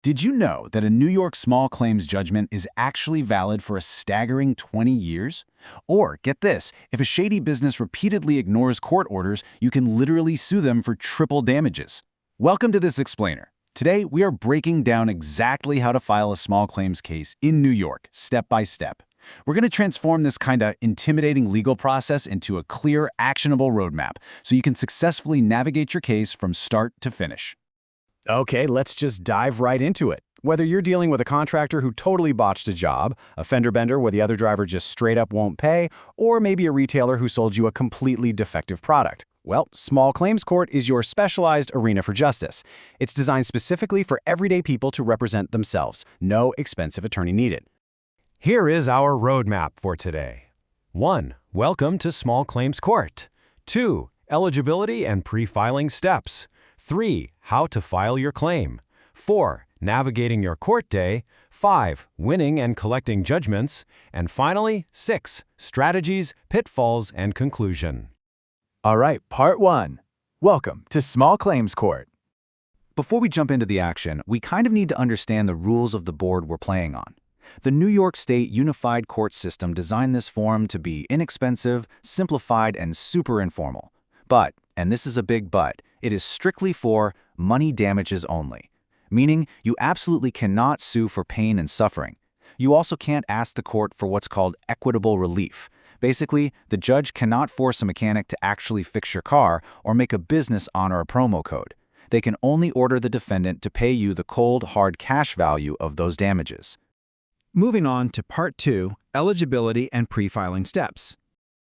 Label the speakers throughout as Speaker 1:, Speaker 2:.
Speaker 1: Did you know that a New York small claims judgment is actually valid for a staggering 20 years? Or, get this, if a shady business repeatedly ignores court orders, you can literally sue them for triple damages. Welcome to this explainer. Today, we are breaking down exactly how to file a small claims case in New York, step by step. We're going to transform this kind of intimidating legal process into a clear, actionable roadmap so you can successfully navigate your case from start to finish.
Speaker 2: Okay, let's just dive right into it. Whether you're dealing with a contractor who totally botched a job, a fender bender where the other driver just straight up won't pay, or maybe a retailer who sold you a completely defective product. Well, Small Claims Court is your specialized arena for justice. It's designed specifically for everyday people to represent themselves. No expensive attorney needed.
Speaker 3: Here is our roadmap for today. 1. Welcome to Small Claims Court. 2. Eligibility and pre-filing steps. 3. How to file your claim. 4. Navigating your court day. 5. Winning and collecting judgments. And finally, 6. Strategies, pitfalls, and conclusion.
Speaker 4: All right, part 1. Welcome to Small Claims Court.
Speaker 1: Before we jump into the action, we kind of need to understand the rules of the board we're playing on. The New York State Unified Court System designed this form to be inexpensive, simplified, and super informal. But, and this is a big but, it is strictly for money damages only, meaning you absolutely cannot sue for pain and suffering. You also can't ask the court for what's called equitable relief. Basically, the judge cannot force a mechanic to actually fix your car or make a business honor a promo code. They can only order the defendant to pay you the cold, hard cash value of those damages.
Speaker 5: Moving on to Part 2, Eligibility and Pre-Filing Steps.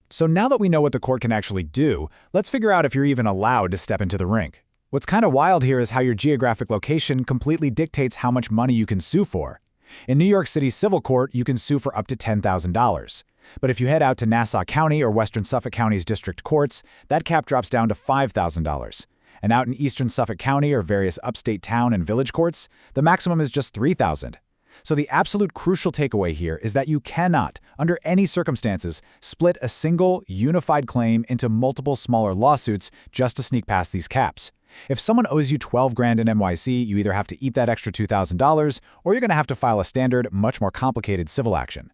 Speaker 5: So now that we know what the court can actually do, let's figure out if you're even allowed to step into the rink. What's kind of wild here is how your geographic location completely dictates how much money you can sue for. In New York City Civil Court, you can sue for up to $10,000. But if you head out to Nassau County or Western Suffolk County's district courts, that cap drops down to $5,000. And out in Eastern Suffolk County or various upstate town and village courts, the maximum is just $3,000. So the absolute crucial takeaway here is that you cannot, under any circumstances, split a single, unified claim into multiple smaller lawsuits just to sneak past these caps. If someone owes you $12,000 in NYC, you either have to eat that extra $2,000 or you're going to have to file a standard, much more complicated civil action.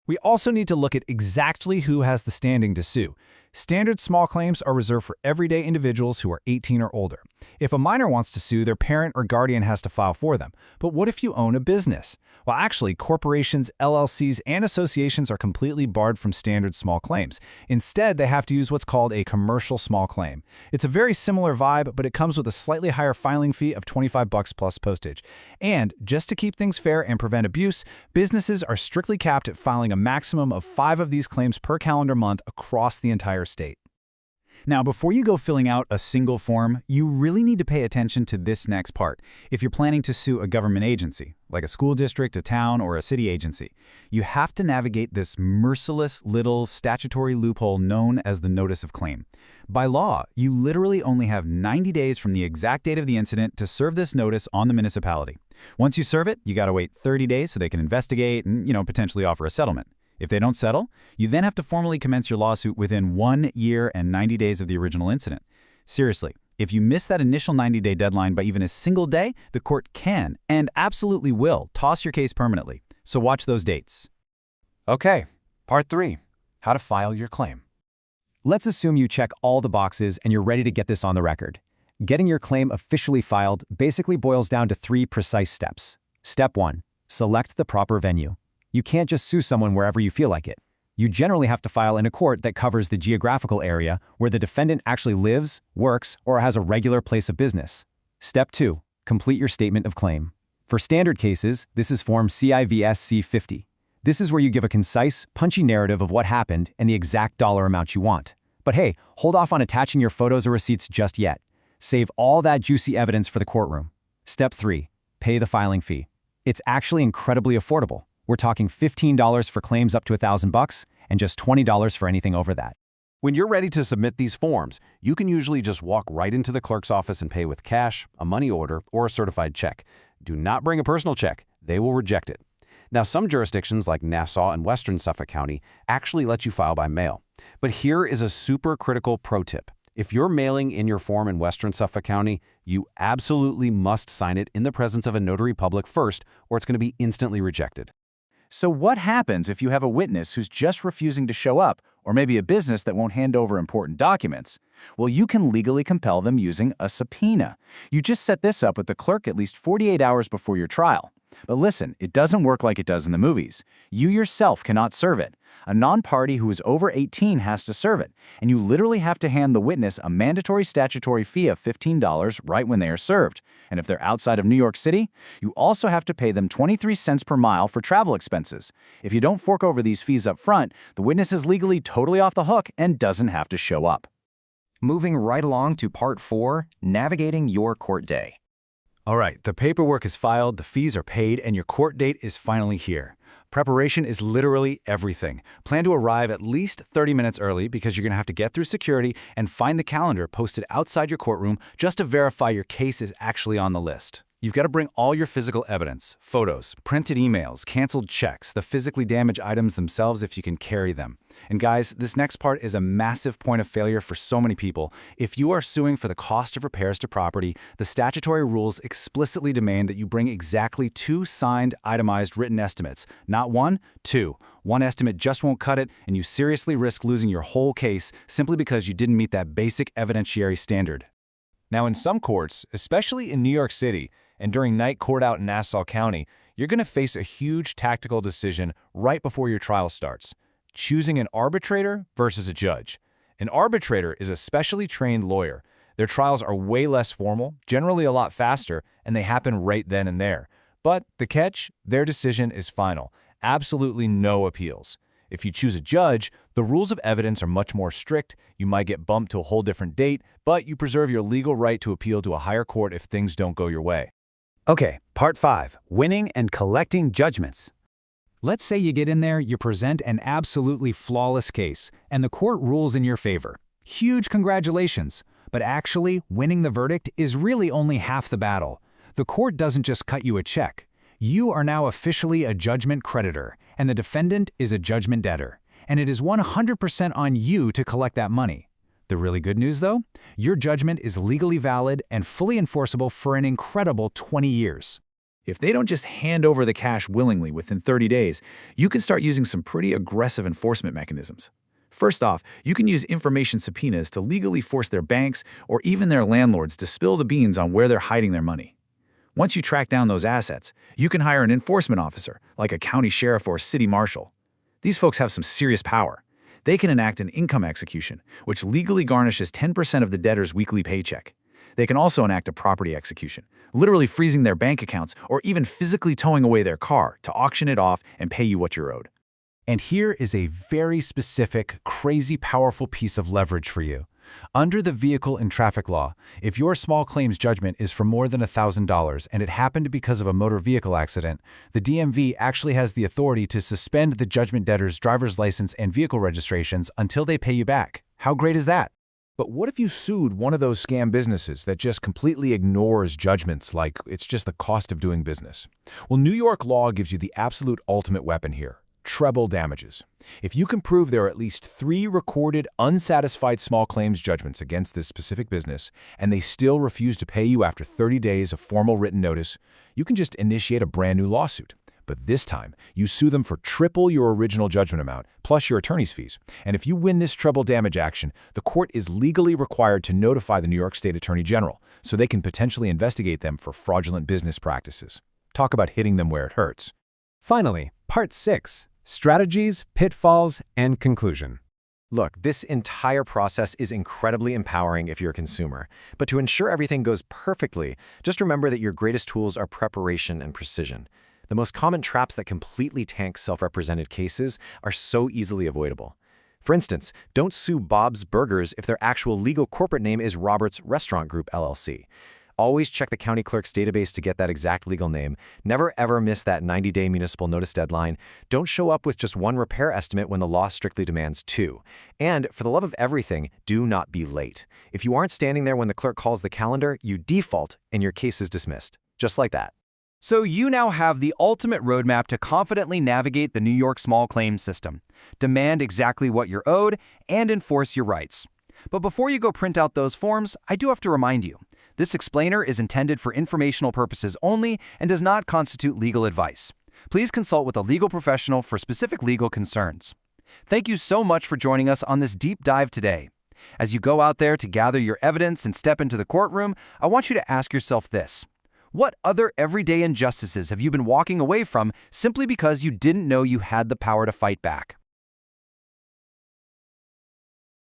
Speaker 5: We also need to look at exactly who has the standing to sue. Standard small claims are reserved for everyday individuals who are 18 or older. If a minor wants to sue, their parent or guardian has to file for them. But what if you own a business? Well, actually, corporations, LLCs, and associations are completely barred from standard small claims. Instead, they have to use what's called a commercial small claim. It's a very similar vibe, but it comes with a slightly higher filing fee of $25 plus postage. And just to keep things fair and prevent abuse, businesses are strictly capped at filing a maximum of 5 of these claims per calendar month across the entire state.
Speaker 4: Now, before you go filling out a single form, you really need to pay attention to this next part. If you're planning to sue a government agency, like a school district, a town, or a city agency, you have to navigate this merciless little statutory loophole known as the notice of claim. By law, you literally only have 90 days from the exact date of the incident to serve this notice on the municipality. Once you serve it, you got to wait 30 days so they can investigate and, potentially offer a settlement. If they don't settle, you then have to formally commence your lawsuit within 1 year and 90 days of the original incident. Seriously, if you miss that initial 90-day deadline by even a single day, the court can, and absolutely will, toss your case permanently. So watch those dates.
Speaker 3: Okay, Part 3. How to file your claim.
Speaker 2: Let's assume you check all the boxes and you're ready to get this on the record. Getting your claim officially filed basically boils down to 3 precise steps. Step 1. Select the proper venue. You can't just sue someone wherever you feel like it. You generally have to file in a court that covers the geographical area where the defendant actually lives, works, or has a regular place of business. Step 2. Complete your statement of claim. For standard cases, this is Form CIVS C50. This is where you give a concise, punchy narrative of what happened and the exact dollar amount you want. But hey, hold off on attaching your photos or receipts just yet. Save all that juicy evidence for the courtroom. Step 3. Pay the filing fee. It's actually incredibly affordable. We're talking $15 for claims up to $1,000 and just $20 for anything over that.
Speaker 3: When you're ready to submit these forms, you can usually just walk right into the clerk's office and pay with cash, a money order, or a certified check. Do not bring a personal check. They will reject it. Now, some jurisdictions like Nassau and Western Suffolk County actually let you file by mail. But here is a super critical pro tip. If you're mailing in your form in Western Suffolk County, you absolutely must sign it in the presence of a notary public first, or it's going to be instantly rejected.
Speaker 4: So what happens if you have a witness who's just refusing to show up, or maybe a business that won't hand over important documents? Well, you can legally compel them using a subpoena. You just set this up with the clerk at least 48 hours before your trial. But listen, it doesn't work like it does in the movies. You yourself cannot serve it. A non-party who is over 18 has to serve it, and you literally have to hand the witness a mandatory statutory fee of $15 right when they are served. And if they're outside of New York City, you also have to pay them 23 cents per mile for travel expenses. If you don't fork over these fees up front, the witness is legally totally off the hook and doesn't have to show up.
Speaker 6: Moving right along to Part 4, Navigating Your Court Day.
Speaker 1: All right, the paperwork is filed, the fees are paid, and your court date is finally here. Preparation is literally everything. Plan to arrive at least 30 minutes early because you're going to have to get through security and find the calendar posted outside your courtroom just to verify your case is actually on the list. You've got to bring all your physical evidence, photos, printed emails, canceled checks, the physically damaged items themselves if you can carry them. And guys, this next part is a massive point of failure for so many people. If you are suing for the cost of repairs to property, the statutory rules explicitly demand that you bring exactly 2 signed, itemized written estimates. Not 1, 2. One estimate just won't cut it, and you seriously risk losing your whole case simply because you didn't meet that basic evidentiary standard.
Speaker 2: Now, in some courts, especially in New York City, and during night court out in Nassau County, you're going to face a huge tactical decision right before your trial starts: choosing an arbitrator versus a judge. An arbitrator is a specially trained lawyer. Their trials are way less formal, generally a lot faster, and they happen right then and there. But the catch? Their decision is final. Absolutely no appeals. If you choose a judge, the rules of evidence are much more strict. You might get bumped to a whole different date, but you preserve your legal right to appeal to a higher court if things don't go your way.
Speaker 5: Okay, Part 5, Winning and Collecting Judgments. Let's say you get in there, you present an absolutely flawless case, and the court rules in your favor. Huge congratulations! But actually, winning the verdict is really only half the battle. The court doesn't just cut you a check. You are now officially a judgment creditor, and the defendant is a judgment debtor. And it is 100% on you to collect that money. The really good news, though? Your judgment is legally valid and fully enforceable for an incredible 20 years.
Speaker 4: If they don't just hand over the cash willingly within 30 days, you can start using some pretty aggressive enforcement mechanisms. First off, you can use information subpoenas to legally force their banks or even their landlords to spill the beans on where they're hiding their money. Once you track down those assets, you can hire an enforcement officer, like a county sheriff or city marshal. These folks have some serious power. They can enact an income execution, which legally garnishes 10% of the debtor's weekly paycheck. They can also enact a property execution, literally freezing their bank accounts or even physically towing away their car to auction it off and pay you what you're owed.
Speaker 1: And here is a very specific, crazy powerful piece of leverage for you. Under the vehicle and traffic law, if your small claims judgment is for more than $1,000 and it happened because of a motor vehicle accident, the DMV actually has the authority to suspend the judgment debtor's driver's license and vehicle registrations until they pay you back. How great is that?
Speaker 2: But what if you sued one of those scam businesses that just completely ignores judgments like it's just the cost of doing business? Well, New York law gives you the absolute ultimate weapon here: treble damages. If you can prove there are at least 3 recorded unsatisfied small claims judgments against this specific business, and they still refuse to pay you after 30 days of formal written notice, you can just initiate a brand new lawsuit. But this time, you sue them for triple your original judgment amount, plus your attorney's fees. And if you win this treble damage action, the court is legally required to notify the New York State Attorney General, so they can potentially investigate them for fraudulent business practices. Talk about hitting them where it hurts.
Speaker 5: Finally, Part 6, Strategies, Pitfalls, and Conclusion.
Speaker 6: Look, this entire process is incredibly empowering if you're a consumer. But to ensure everything goes perfectly, just remember that your greatest tools are preparation and precision. The most common traps that completely tank self-represented cases are so easily avoidable. For instance, don't sue Bob's Burgers if their actual legal corporate name is Roberts Restaurant Group, LLC. Always check the county clerk's database to get that exact legal name. Never ever miss that 90-day municipal notice deadline. Don't show up with just 1 repair estimate when the law strictly demands 2. And for the love of everything, do not be late. If you aren't standing there when the clerk calls the calendar, you default and your case is dismissed. Just like that.
Speaker 7: So you now have the ultimate roadmap to confidently navigate the New York small claims system, demand exactly what you're owed, and enforce your rights. But before you go print out those forms, I do have to remind you, this explainer is intended for informational purposes only and does not constitute legal advice. Please consult with a legal professional for specific legal concerns. Thank you so much for joining us on this deep dive today. As you go out there to gather your evidence and step into the courtroom, I want you to ask yourself this. What other everyday injustices have you been walking away from simply because you didn't know you had the power to fight back?